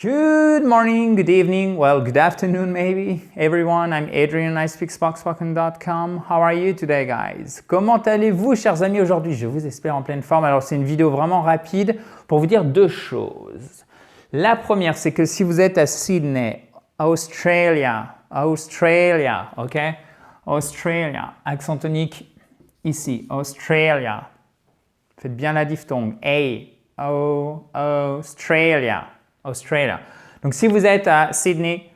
Good morning, good evening, well, good afternoon maybe, everyone. I'm Adrian, I speak spoken.com. How are you today, guys? Comment allez-vous, chers amis, aujourd'hui? Je vous espère en pleine forme. Alors, c'est une vidéo vraiment rapide pour vous dire deux choses. La première, c'est que si vous êtes à Sydney, Australia, ok? Australia, accent tonique ici, Australia. Faites bien la diphtongue, Australia. Australia. Donc, si vous êtes à Sydney,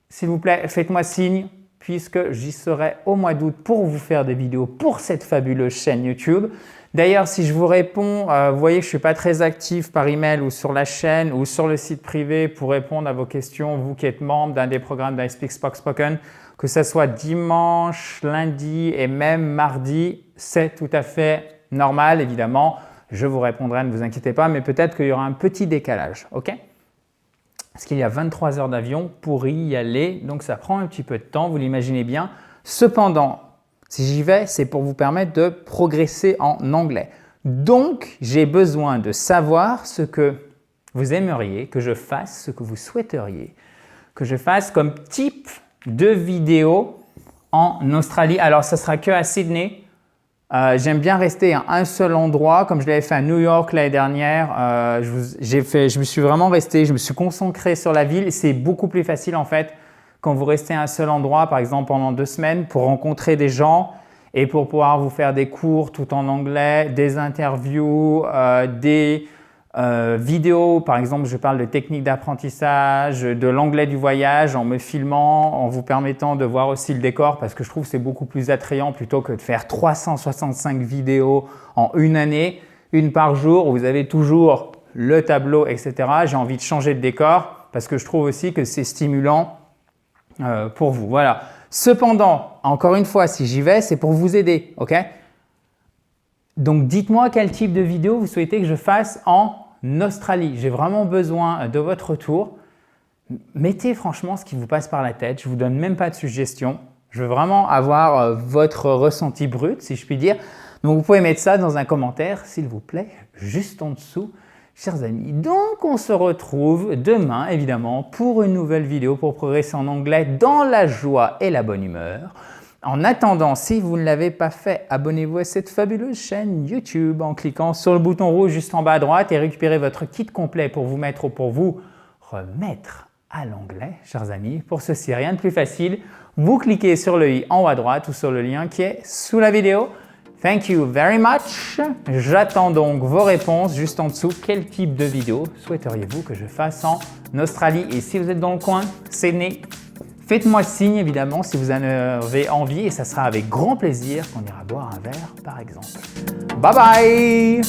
s'il vous plaît, faites-moi signe puisque j'y serai au mois d'août pour vous faire des vidéos pour cette fabuleuse chaîne YouTube. D'ailleurs, si je vous réponds, vous voyez que je ne suis pas très actif par email ou sur la chaîne ou sur le site privé pour répondre à vos questions, vous qui êtes membre d'un des programmes d'I Speak Spoken, que ce soit dimanche, lundi et même mardi, c'est tout à fait normal, évidemment. Je vous répondrai, ne vous inquiétez pas, mais peut-être qu'il y aura un petit décalage, ok? Parce qu'il y a 23 heures d'avion pour y aller, donc ça prend un petit peu de temps, vous l'imaginez bien. Cependant, si j'y vais, c'est pour vous permettre de progresser en anglais. Donc, j'ai besoin de savoir ce que vous aimeriez que je fasse, ce que vous souhaiteriez que je fasse comme type de vidéo en Australie. Alors, ça sera que à Sydney. J'aime bien rester à un seul endroit, comme je l'avais fait à New York l'année dernière. Je me suis vraiment resté, je me suis concentré sur la ville. C'est beaucoup plus facile en fait quand vous restez à un seul endroit, par exemple pendant 2 semaines, pour rencontrer des gens et pour pouvoir vous faire des cours tout en anglais, des interviews, des vidéos. Par exemple, je parle de techniques d'apprentissage, de l'anglais du voyage en me filmant, en vous permettant de voir aussi le décor parce que je trouve que c'est beaucoup plus attrayant plutôt que de faire 365 vidéos en une année, une par jour où vous avez toujours le tableau, etc. J'ai envie de changer de décor parce que je trouve aussi que c'est stimulant pour vous. Voilà. Cependant, encore une fois, si j'y vais, c'est pour vous aider, ok? Donc, dites-moi quel type de vidéo vous souhaitez que je fasse en Australie. J'ai vraiment besoin de votre retour. Mettez franchement ce qui vous passe par la tête. Je ne vous donne même pas de suggestions. Je veux vraiment avoir votre ressenti brut, si je puis dire. Donc, vous pouvez mettre ça dans un commentaire, s'il vous plaît, juste en dessous, chers amis. Donc, on se retrouve demain, évidemment, pour une nouvelle vidéo pour progresser en anglais dans la joie et la bonne humeur. En attendant, si vous ne l'avez pas fait, abonnez-vous à cette fabuleuse chaîne YouTube en cliquant sur le bouton rouge juste en bas à droite et récupérez votre kit complet pour vous mettre ou pour vous remettre à l'anglais, chers amis. Pour ceci, rien de plus facile. Vous cliquez sur le i en haut à droite ou sur le lien qui est sous la vidéo. Thank you very much. J'attends donc vos réponses juste en dessous. Quel type de vidéo souhaiteriez-vous que je fasse en Australie? Et si vous êtes dans le coin, Sydney, faites-moi signe évidemment si vous en avez envie et ça sera avec grand plaisir qu'on ira boire un verre par exemple. Bye bye!